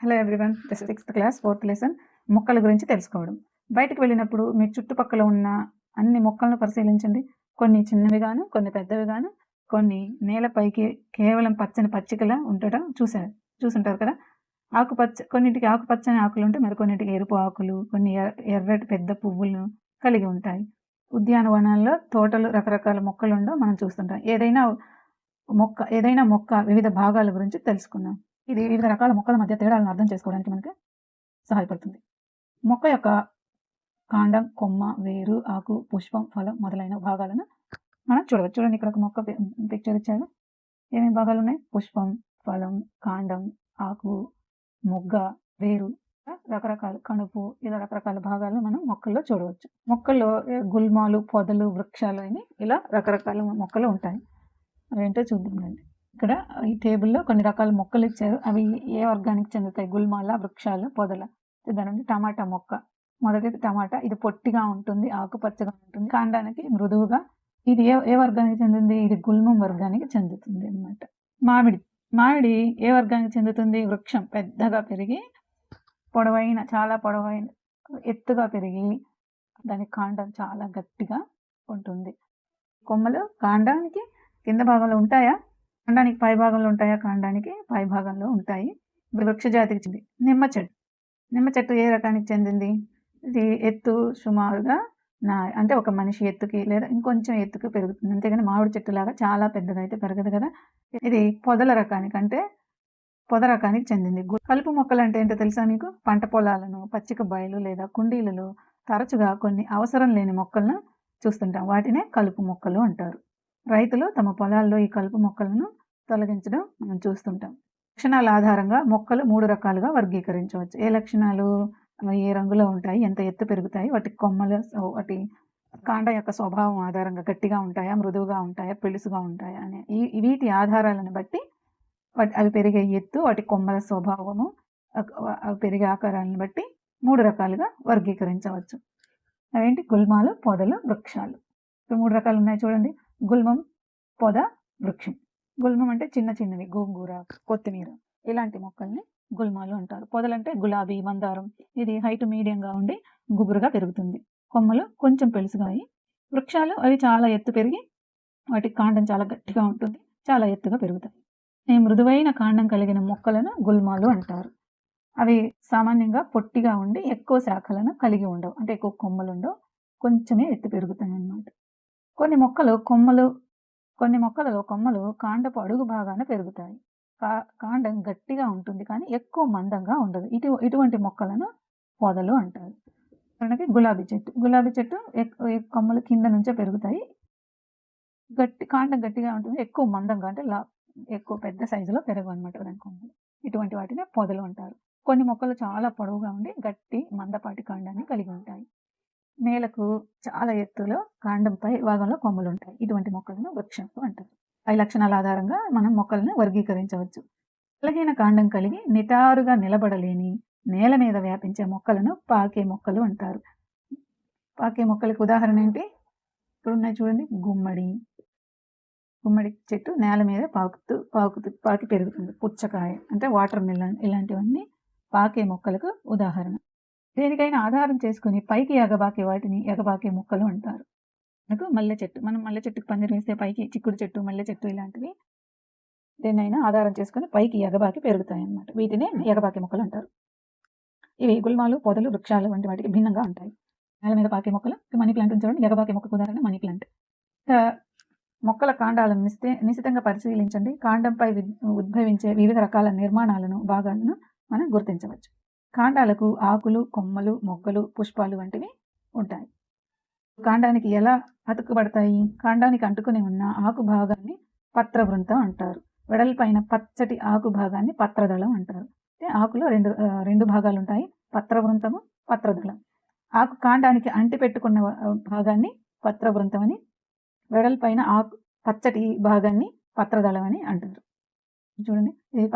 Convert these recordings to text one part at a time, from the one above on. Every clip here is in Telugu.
Hello everyone, this is 6th class 4th lesson. మొక్కల గురించి తెలుసుకోవడం. బయటకు వెళ్ళినప్పుడు మీ చుట్టుపక్కల ఉన్న అన్ని మొక్కలను పరిశీలించండి. కొన్ని చిన్నవిగాను, కొన్ని పెద్దవిగాను, కొన్ని నేలపైకి కేవలం పచ్చని పచ్చికలా ఉండటం చూసుంటారు కదా. కొన్నింటికి ఆకుపచ్చని ఆకులు ఉంటే మరికొన్నింటికి ఎరుపు ఆకులు, కొన్ని ఎర్రటి పెద్ద పువ్వులను కలిగి ఉంటాయి. ఉద్యానవనాల్లో తోటలు రకరకాల మొక్కలు ఉండవు మనం చూస్తుంటాం. ఏదైనా మొక్క వివిధ భాగాల గురించి తెలుసుకుందాం. ఇది వివిధ రకాల మొక్కల మధ్య తేడాలను అర్థం చేసుకోవడానికి మనకు సహాయపడుతుంది. మొక్క యొక్క కాండం, కొమ్మ, వేరు, ఆకు, పుష్పం, ఫలం మొదలైన భాగాలను మనం చూడవచ్చు. చూడండి, ఇక్కడ ఒక మొక్క పిక్చర్ ఇచ్చారు. ఏమేమి భాగాలు ఉన్నాయి? పుష్పం, ఫలం, కాండం, ఆకు, మొగ్గ, వేరు, రకరకాల కణుపు, ఇలా రకరకాల భాగాలను మనం మొక్కల్లో చూడవచ్చు. మొక్కల్లో గుల్మాలు, పొదలు, వృక్షాలు అని ఇలా రకరకాల మొక్కలు ఉంటాయి. అవేంటో చూద్దామండి. ఇక్కడ ఈ టేబుల్లో కొన్ని రకాల మొక్కలు ఇచ్చారు. అవి ఏ వర్గానికి చెందుతాయి? గుల్మాల, వృక్షాలు, పొదల. చూద్దామండి. టమాటా మొక్క. మొదటిది టమాటా. ఇది పొట్టిగా ఉంటుంది, ఆకుపచ్చగా ఉంటుంది, కాండానికి మృదువుగా. ఇది ఏ వర్గానికి చెందింది? ఇది గుల్మం వర్గానికి చెందుతుంది అన్నమాట. మామిడి ఏ వర్గానికి చెందుతుంది? వృక్షం. పెద్దగా పెరిగి చాలా పొడవైన ఎత్తుగా పెరిగి దాని కాండం చాలా గట్టిగా ఉంటుంది. కొమ్మలు కాండానికి కింద భాగంలో ఉంటాయా? కాండానికి పై భాగంలో ఉంటాయా? కాండానికి పై భాగంలో ఉంటాయి. వృక్ష జాతికి చెంది. నిమ్మ చెట్టు ఏ రకానికి చెందింది? ఇది ఎత్తు సుమారుగా అంటే ఒక మనిషి ఎత్తుకి లేదా ఇంకొంచెం ఎత్తుకు పెరుగుతుంది. అంతేగాని మామిడి చెట్టు లాగా చాలా పెద్దగా అయితే పెరగదు కదా. ఇది పొద రకానికి చెందింది. కలుపు మొక్కలు అంటే ఏంటో తెలుసా మీకు? పంట పొలాలను, పచ్చిక బయలు లేదా కుండీలలో తరచుగా కొన్ని అవసరం లేని మొక్కలను చూస్తుంటాం. వాటినే కలుపు మొక్కలు అంటారు. రైతులు తమ పొలాల్లో ఈ కలుపు మొక్కలను తొలగించడం మనం చూస్తుంటాం. లక్షణాల ఆధారంగా మొక్కలు 3 రకాలుగా వర్గీకరించవచ్చు. ఏ లక్షణాలు? ఏ రంగులో ఉంటాయి, ఎంత ఎత్తు పెరుగుతాయి, వాటి కాండం యొక్క స్వభావం ఆధారంగా గట్టిగా ఉంటాయా, మృదువుగా ఉంటాయా, పెళుసుగా ఉంటాయా అనే వీటి ఆధారాలను బట్టి అవి పెరిగే ఎత్తు, వాటి కొమ్మల స్వభావము, అవి పెరిగే ఆకారాలను బట్టి 3 రకాలుగా వర్గీకరించవచ్చు. అవేంటి? గుల్మాలు, పొదలు, వృక్షాలు. 3 రకాలు ఉన్నాయి చూడండి. గుల్మం, పొద, వృక్షం. గుల్మం అంటే చిన్నవి, గోంగూర, కొత్తిమీర ఇలాంటి మొక్కల్ని గుల్మాలు అంటారు. పొదలంటే గులాబీ, మందారం. ఇది హైట్ మీడియంగా ఉండి గుబురుగా పెరుగుతుంది. కొమ్మలు కొంచెం పెలుసుగాయి. వృక్షాలు అవి చాలా ఎత్తు పెరిగి వాటి కాండం చాలా గట్టిగా ఉంటుంది, చాలా ఎత్తుగా పెరుగుతాయి. ఈ మృదువైన కాండం కలిగిన మొక్కలను గుల్మాలు అంటారు. అవి సామాన్యంగా పొట్టిగా ఉండి ఎక్కువ శాఖలను కలిగి ఉండవు, అంటే ఎక్కువ కొమ్మలు ఉండవు, కొంచెమే ఎత్తు పెరుగుతాయి అన్నమాట. కొన్ని మొక్కలలో కొమ్మలు కాండపు అడుగు భాగాన పెరుగుతాయి. కాండం గట్టిగా ఉంటుంది కానీ ఎక్కువ మందంగా ఉండదు. ఇటువంటి మొక్కలను పొదలు అంటారు. ఉదాహరణకి గులాబీ చెట్టు కొమ్మలు కింద నుంచే పెరుగుతాయి. కాండం గట్టిగా ఉంటుంది, ఎక్కువ మందంగా, అంటే ఎక్కువ పెద్ద సైజులో పెరగవు అనమాట దాని కొమ్మలు. ఇటువంటి వాటిని పొదలు అంటారు. కొన్ని మొక్కలు చాలా పొడవుగా ఉండి గట్టి మందపాటి కాండాన్ని కలిగి ఉంటాయి. నేలకు చాలా ఎత్తులో కాండం పై భాగంలో కొమ్మలు ఉంటాయి. ఇటువంటి మొక్కలను వృక్షాలు అంటారు. ఈ లక్షణాల ఆధారంగా మనం మొక్కలను వర్గీకరించవచ్చు. బలహీన కాండం కలిగి నిటారుగా నిలబడలేని నేల మీద వ్యాపించే మొక్కలను పాకే మొక్కలు అంటారు. పాకే మొక్కలకు ఉదాహరణ ఏంటి? ఇక్కడ ఉన్నాయి చూడండి. గుమ్మడి చెట్టు నేల మీద పాకి పెరుగుతుంది. పుచ్చకాయ అంటే వాటర్ మిలన్, ఇలాంటివన్నీ పాకే మొక్కలకు ఉదాహరణ. దేనికైనా ఆధారం చేసుకుని పైకి ఎగబాకే వాటిని ఎగబాకే మొక్కలు అంటారు. మల్లె చెట్టు. మనం మల్లె చెట్టుకు పందిరి వేస్తే పైకి చిక్కుడు చెట్టు, మల్లె చెట్టు ఇలాంటివి దేన్నైనా ఆధారం చేసుకుని పైకి ఎగబాకి పెరుగుతాయి అన్నమాట. వీటినే ఎగబాకే మొక్కలు అంటారు. ఇవి గుల్మాలు, పొదలు, వృక్షాలు వంటి వాటికి భిన్నంగా ఉంటాయి. నేల మీద పాకే మొక్కలు. మనీ ప్లాంట్ చూడండి. ఎగబాకే మొక్కకు ఉదాహరణ మనీ ప్లాంట్. మొక్కల కాండాలను నిశితంగా పరిశీలించండి. కాండంపై ఉద్భవించే వివిధ రకాల భాగాలను మనం గుర్తించవచ్చు. కాండాలకు ఆకులు, కొమ్మలు, మొగ్గలు, పుష్పాలు వంటివి ఉంటాయి. కాండానికి ఎలా అతుక్కుబడతాయి? కాండానికి అంటుకుని ఉన్న ఆకు భాగాన్ని పత్రవృంతం అంటారు. వెడల్పైన పచ్చటి ఆకు భాగాన్ని పత్రదళం అంటారు. ఆకులో రెండు భాగాలు ఉంటాయి, పత్రవృంతము, పత్రదళం. ఆకు కాండానికి అంటి పెట్టుకున్న భాగాన్ని పత్రవృంతం అని, వెడల్పైన ఆకు పచ్చటి భాగాన్ని పత్రదళం అని అంటారు. చూడండి,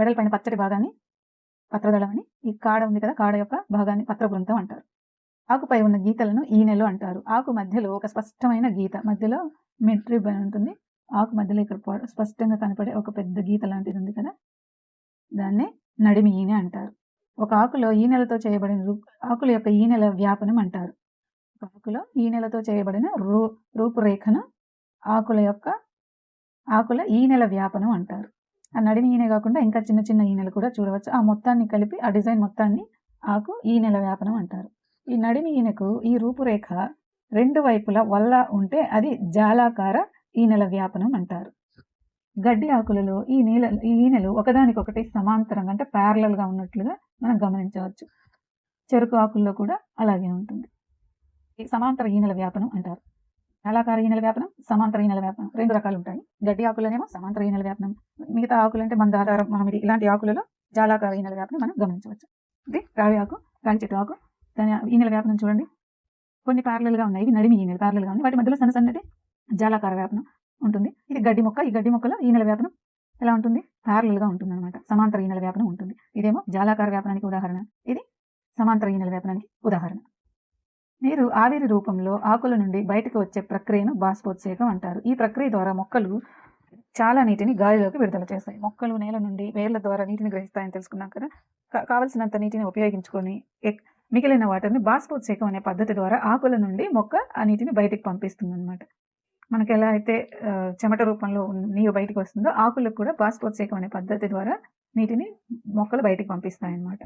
వెడల్పైన పచ్చటి భాగాన్ని పత్రదళం అని, ఈ కాడ ఉంది కదా, కాడ యొక్క భాగాన్ని పత్రవృంతం అంటారు. ఆకుపై ఉన్న గీతలను ఈనెలు అంటారు. ఆకు మధ్యలో ఒక స్పష్టమైన గీత, మధ్యలో మిడ్ రిబ్ అని ఉంటుంది. ఆకు మధ్యలో ఇక్కడ స్పష్టంగా కనపడే ఒక పెద్ద గీత లాంటిది ఉంది కదా, దాన్నే నడిమి ఈనె అంటారు. ఒక ఆకులో ఈనెలతో చేయబడిన ఆకుల యొక్క ఈనెల వ్యాపనం అంటారు. ఒక ఆకులో ఈనెలతో చేయబడిన రూపురేఖను ఆకుల ఈనెల వ్యాపనం అంటారు. ఆ నడిమి ఈనె కాకుండా ఇంకా చిన్న చిన్న ఈనెలు కూడా చూడవచ్చు. ఆ మొత్తాన్ని కలిపి ఆ డిజైన్ మొత్తాన్ని ఆకు ఈనెల వ్యాపనం అంటారు. ఈ నడిమి ఈనెకు ఈ రూపురేఖ 2 వైపులా వల్ల ఉంటే అది జాలాకార ఈనెల వ్యాపనం అంటారు. గడ్డి ఆకులలో ఈ ఈనెలు ఒకదానికొకటి సమాంతరంగా అంటే ప్యారలల్‌గా ఉన్నట్లుగా మనం గమనించవచ్చు. చెరుకు ఆకుల్లో కూడా అలాగే ఉంటుంది. ఈ సమాంతర ఈనెల వ్యాపనం అంటారు. జాలాకార ఈనెల వ్యాపనం, సమాంతర ఈనెల వ్యాపనం 2 రకాలు ఉంటాయి. గడ్డి ఆకులనేమో సమాంతర ఈనెల వ్యాపనం, మిగతా ఆకులంటే మందార, మామిడి ఇలాంటి ఆకులలో జాలాకార ఈనెల వ్యాపనం మనం గమనించవచ్చు. ఇది రావి ఆకు, రాగి చెట్టు ఆకు, దాని ఈనెల వ్యాపనం చూడండి. కొన్ని ప్యారలల్‌గా ఉన్నాయి. ఇవి నడిమి ఈనెలు ప్యారలల్‌గా ఉన్నాయి. వాటి మధ్యలో సన్నటి జాలాకార వ్యాపనం ఉంటుంది. ఇది గడ్డి మొక్క. ఈ గడ్డి మొక్కలో ఈనెల వ్యాపనం ఎలా ఉంటుంది? ప్యారలల్‌గా ఉంటుందన్నమాట. సమాంతర ఈనెల వ్యాపనం ఉంటుంది. ఇదేమో జాలాకార వ్యాపనానికి ఉదాహరణ. ఇది సమాంతర ఈనెల వ్యాపనానికి ఉదాహరణ. నీరు ఆవిరి రూపంలో ఆకుల నుండి బయటకు వచ్చే ప్రక్రియను బాష్పోత్సేకం అంటారు. ఈ ప్రక్రియ ద్వారా మొక్కలు చాలా నీటిని గాలిలోకి విడుదల చేస్తాయి. మొక్కలు నేల నుండి వేర్ల ద్వారా నీటిని గ్రహిస్తాయని తెలుసుకున్నాం కదా. కావలసినంత నీటిని ఉపయోగించుకొని మిగిలిన వాటర్ని బాష్పోత్సేకం అనే పద్ధతి ద్వారా ఆకుల నుండి మొక్క ఆ నీటిని బయటికి పంపిస్తుందన్నమాట. మనకి ఎలా అయితే చెమట రూపంలో నీరు బయటికి వస్తుందో ఆకులకు కూడా బాష్పోత్సేకం అనే పద్ధతి ద్వారా నీటిని మొక్కలు బయటికి పంపిస్తాయన్నమాట.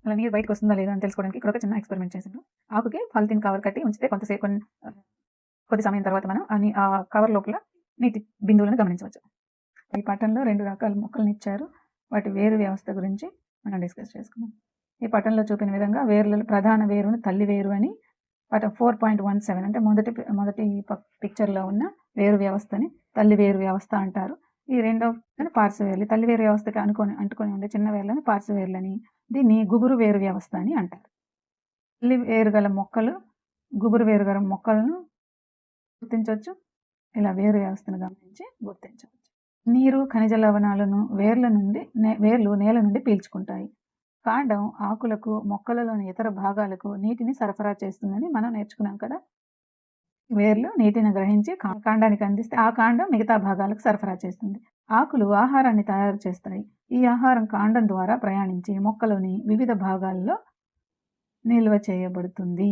అలా నీరు బయటకు వస్తుందా లేదా అని తెలుసుకోవడానికి ఇక్కడ ఒక చిన్న ఎక్స్పెరిమెంట్ చేసాను. ఆకుకి పాలిథిన్ కవర్ కట్టి ఉంచితే కొద్ది సమయం తర్వాత మనం ఆ కవర్ లోపల నీటి బిందువులను గమనించవచ్చు. ఈ పటంలో 2 రకాల మొక్కలను ఇచ్చారు. వాటి వేరు వ్యవస్థ గురించి మనం డిస్కస్ చేసుకున్నాం. ఈ పటంలో చూపిన విధంగా వేర్లలో ప్రధాన వేరును తల్లి వేరు అని పటం 4.17 అంటే మొదటి పిక్చర్లో ఉన్న వేరు వ్యవస్థని తల్లి వేరు వ్యవస్థ అంటారు. ఈ రెండవ పార్శ్వవేర్లు తల్లి వేరు వ్యవస్థకి అంటుకొని ఉండే చిన్న వేర్లను పార్శ్వవేర్లని, దీన్ని గుబురు వేరు వ్యవస్థ అని అంటారు. తల్లి వేరు గల మొక్కలు గుబురు వేరు గల మొక్కలను గుర్తించవచ్చు. ఇలా వేరు వ్యవస్థను గమనించి గుర్తించవచ్చు. నీరు ఖనిజ లవణాలను వేర్లు నేల నుండి పీల్చుకుంటాయి. కాండం ఆకులకు మొక్కలలోని ఇతర భాగాలకు నీటిని సరఫరా చేస్తుందని మనం నేర్చుకున్నాం కదా. వేర్లు నీటిని గ్రహించి కాండానికి అందిస్తే ఆ కాండం మిగతా భాగాలకు సరఫరా చేస్తుంది. ఆకులు ఆహారాన్ని తయారు చేస్తాయి. ఈ ఆహారం కాండం ద్వారా ప్రయాణించి మొక్కలోని వివిధ భాగాల్లో నిల్వ చేయబడుతుంది.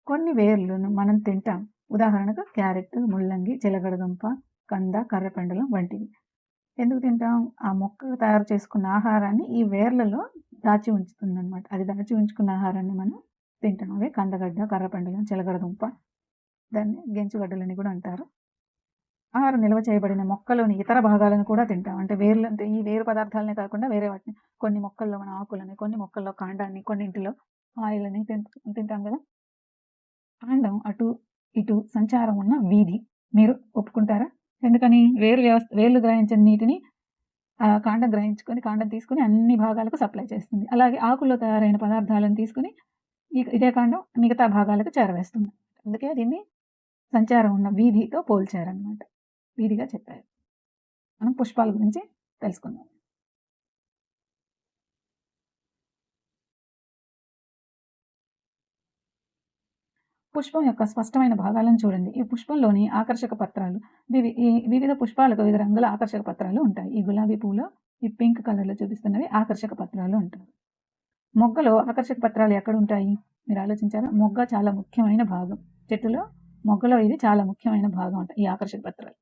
కొన్ని వేర్లను మనం తింటాం. ఉదాహరణకు క్యారెట్, ముల్లంగి, చిలగడదుంప, కంద, కర్రపెండలం వంటివి. ఎందుకు తింటాం? ఆ మొక్క తయారు చేసుకున్న ఆహారాన్ని ఈ వేర్లలో దాచి ఉంచుతుందన్నమాట. అది దాచి ఉంచుకున్న ఆహారాన్ని మనం తింటాం. అవే కందగడ్డ, కర్రపెండలం, చిలగడదుంప, దాన్ని గెంచుగడ్డలని కూడా అంటారు. ఆహారం నిల్వ చేయబడిన మొక్కలోని ఇతర భాగాలను కూడా తింటాం. అంటే వేర్లు అంటే ఈ వేరు పదార్థాలనే కాకుండా వేరే వాటిని కొన్ని మొక్కల్లో మన ఆకులని, కొన్ని మొక్కల్లో కాండాన్ని, కొన్నింటిలో ఆయిల్ అని తింటాం కదా. కాండం అటు ఇటు సంచారం ఉన్న వీధి. మీరు ఒప్పుకుంటారా? ఎందుకని? వేర్లు గ్రహించిన నీటిని కాండం గ్రహించుకొని కాండం తీసుకొని అన్ని భాగాలకు సప్లై చేస్తుంది. అలాగే ఆకుల్లో తయారైన పదార్థాలను తీసుకొని ఇదే కాండం మిగతా భాగాలకు చేరవేస్తుంది. అందుకే దీన్ని సంచారం ఉన్న వీధితో పోల్చారనమాట. వీధిగా చెప్పారు. మనం పుష్పాల గురించి తెలుసుకుందాం. పుష్పం యొక్క స్పష్టమైన భాగాలను చూడండి. ఈ పుష్పంలోని ఆకర్షక పత్రాలు వివిధ పుష్పాలకు వివిధ రంగుల ఆకర్షక పత్రాలు ఉంటాయి. ఈ గులాబీ పువ్వులో ఈ పింక్ కలర్లో చూపిస్తున్నవి ఆకర్షక పత్రాలు అంటారు. మొగ్గలో ఆకర్షక పత్రాలు ఎక్కడ ఉంటాయి? మీరు ఆలోచించారా? మొగ్గ చాలా ముఖ్యమైన భాగం. చెట్టులో మొగ్గలో ఇది చాలా ముఖ్యమైన భాగం అంట ఈ ఆకర్షక పత్రాలు.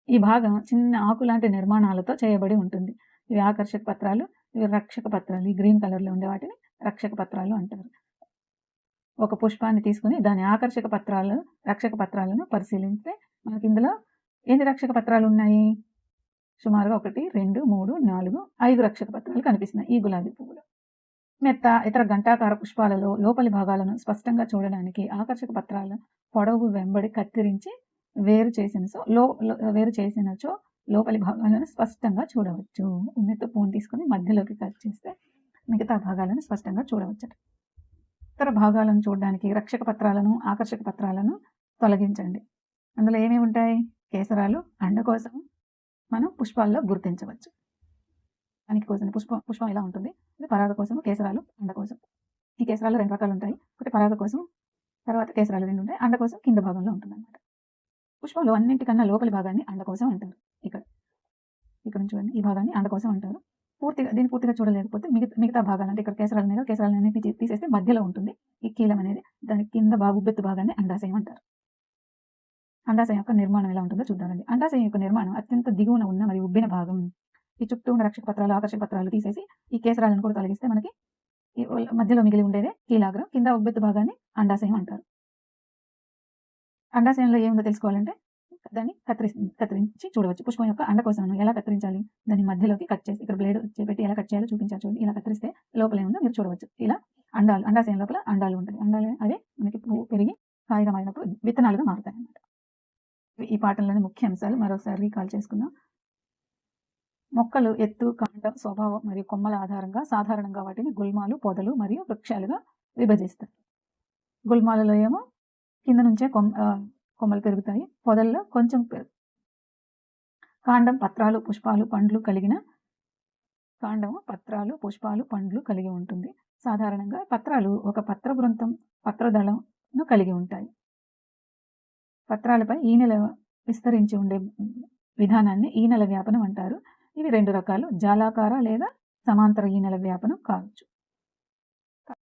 ఈ భాగం చిన్న ఆకు లాంటి నిర్మాణాలతో చేయబడి ఉంటుంది. ఇవి ఆకర్షక పత్రాలు, ఇవి రక్షక పత్రాలు. ఈ గ్రీన్ కలర్లో ఉండే వాటిని రక్షక పత్రాలు అంటారు. ఒక పుష్పాన్ని తీసుకుని దాని రక్షక పత్రాలను పరిశీలిస్తే మనకి ఇందులో ఎన్ని రక్షక పత్రాలు ఉన్నాయి? సుమారుగా 1, 2, 3, 4, 5 రక్షక పత్రాలు కనిపిస్తున్నాయి ఈ గులాబీ పువ్వులో. ఇతర గంటాకార పుష్పాలలో లోపలి భాగాలను స్పష్టంగా చూడడానికి ఆకర్షక పత్రాల పొడవు వెంబడి కత్తిరించి వేరు చేసినచో లోపలి భాగాలను స్పష్టంగా చూడవచ్చు. ఉన్నత పువ్వును తీసుకుని మధ్యలోకి కట్ చేస్తే మిగతా భాగాలను స్పష్టంగా చూడవచ్చు. ఇతర భాగాలను చూడడానికి రక్షక పత్రాలను, ఆకర్షక పత్రాలను తొలగించండి. అందులో ఏమేమి ఉంటాయి? కేసరాలు, అండకోశం మనం పుష్పాల్లో గుర్తించవచ్చు. దానికి కోసం పుష్పం ఎలా ఉంటుంది? పరాగ కోసం, కేసరాలు, అండకోశం. ఈ కేసరాలు 2 రకాలు ఉంటాయి. ఒకటి పరాగ కోసం, తర్వాత కేసరాలు 2 ఉంటాయి. అండకోశం కింద భాగంలో ఉంటుంది అన్నమాట. పుష్పంలో అన్నింటికన్నా లోపలి భాగాన్ని అండకోశం అంటారు. ఇక్కడ చూడండి, ఈ భాగాన్ని అండకోశం అంటారు. పూర్తిగా చూడలేకపోతే మిగతా భాగాలు అంటే ఇక్కడ కేసరాలు ఉన్నాయి కదా, కేసరాలన్నిటిని తీసేస్తే మధ్యలో ఉంటుంది ఈ కీలం అనేది. దాని కింద ఉబ్బెత్తు భాగాన్ని అండాశయం అంటారు. అండాశయం యొక్క నిర్మాణం ఎలా ఉంటుందో చూద్దామండి. అండాశయం యొక్క నిర్మాణం అత్యంత దిగువన ఉన్న మరియు ఉబ్బిన భాగం. ఈ చుట్టూ ఉన్న రక్షక పత్రాలు, ఆకర్షక పత్రాలు తీసేసి ఈ కేసరాలను కూడా తొలగిస్తే మనకి ఈ మధ్యలో మిగిలి ఉండేదే కీలాగ్రం. కింద ఉబ్బెత్తు భాగాన్ని అండాశయం అంటారు. అండాశయంలో ఏముందో తెలుసుకోవాలంటే దాన్ని కత్తిరించి చూడవచ్చు. పుష్పం యొక్క అండకోశాన్ని ఎలా కత్తిరించాలి, దాన్ని మధ్యలోకి కట్ చేసి ఇక్కడ బ్లేడ్ పెట్టి ఎలా కట్ చేయాలో చూపించారు చూడండి. ఇలా కత్తిరిస్తే లోపల ఏముందో మీరు చూడవచ్చు. ఇలా అండాశయం లోపల అండాలు ఉంటాయి. అండాలు అవే మనకి పువ్వు పెరిగి కాయగా మారినప్పుడు విత్తనాలుగా మారుతాయి అన్నమాట. ఈ పాఠంలోని ముఖ్య అంశాలు మరోసారి రీకాల్ చేసుకుందాం. మొక్కలు ఎత్తు, కాండం, స్వభావం మరియు కొమ్మల ఆధారంగా సాధారణంగా వాటిని గుల్మాలు, పొదలు మరియు వృక్షాలుగా విభజిస్తారు. గుల్మాలలో ఏమో కింద నుంచే కొమ్మలు పెరుగుతాయి. పొదల్లో కొంచెం కాండం పత్రాలు, పుష్పాలు, పండ్లు కలిగిన కాండము పత్రాలు, పుష్పాలు, పండ్లు కలిగి ఉంటుంది. సాధారణంగా పత్రాలు ఒక పత్రబృంతం, పత్రదళంను కలిగి ఉంటాయి. పత్రాలపై ఈనెల విస్తరించి ఉండే విధానాన్ని ఈనెల వ్యాపనం అంటారు. ఇవి 2 రకాలు, జాలాకార లేదా సమాంతర ఈనెల వ్యాపనం కావచ్చు.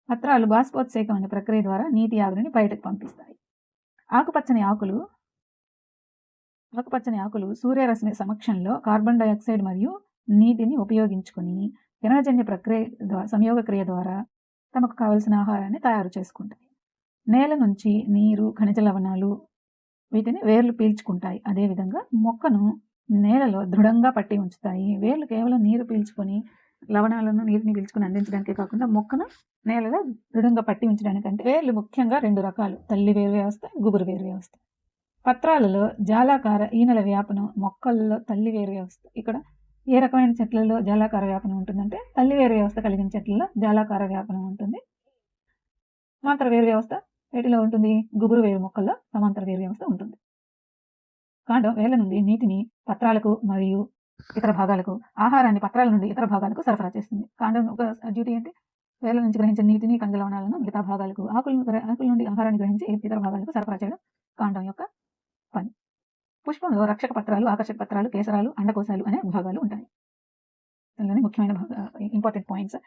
పత్రాలు బాష్పోత్సేకం అనే ప్రక్రియ ద్వారా నీటి ఆవిరిని బయటకు పంపిస్తాయి. ఆకుపచ్చని ఆకులు సూర్యరశ్మి సమక్షంలో కార్బన్ డయాక్సైడ్ మరియు నీటిని ఉపయోగించుకొని కిరణజన్య సంయోగ క్రియ ద్వారా తమకు కావలసిన ఆహారాన్ని తయారు చేసుకుంటాయి. నేల నుంచి నీరు, ఖనిజ లవణాలు వీటిని వేర్లు పీల్చుకుంటాయి. అదేవిధంగా మొక్కను నేలలో దృఢంగా పట్టి ఉంచుతాయి. వేర్లు కేవలం నీరు పీల్చుకొని నీటిని పీల్చుకొని అందించడానికే కాకుండా మొక్కను నేలలో దృఢంగా పట్టి ఉంచడానికంటే వేర్లు ముఖ్యంగా 2 రకాలు, తల్లి వేరు వ్యవస్థ, గుబురు వేరు వ్యవస్థ. పత్రాలలో జాలాకార ఈనెల వ్యాపనం, మొక్కల్లో తల్లి వేరు వ్యవస్థ. ఇక్కడ ఏ రకమైన చెట్లలో జాలాకార వ్యాపనం ఉంటుందంటే తల్లి వేరు వ్యవస్థ కలిగిన చెట్లలో జాలాకార వ్యాపనం ఉంటుంది. సమాంతర వేరు వ్యవస్థ వీటిలో ఉంటుంది. గుబురు వేరు మొక్కల్లో సమాంతర వేరు వ్యవస్థ ఉంటుంది. కాండం వేర్ల నుండి నీటిని పత్రాలకు మరియు ఇతర భాగాలకు, ఆహారాన్ని పత్రాల నుండి ఇతర భాగాలకు సరఫరా చేస్తుంది. కాండం ఒక డ్యూటీ ఏంటి? వేర్ల నుంచి గ్రహించిన నీటిని, ఖనిజ లవణాలను మిగతా భాగాలకు, ఆకుల నుండి ఆహారాన్ని గ్రహించి ఇతర భాగాలకు సరఫరా చేయడం కాండం యొక్క పని. పుష్పంలో రక్షక పత్రాలు, ఆకర్షక పత్రాలు, కేసరాలు, అండకోశాలు అనే భాగాలు ఉంటాయి. ముఖ్యమైన ఇంపార్టెంట్ పాయింట్స్.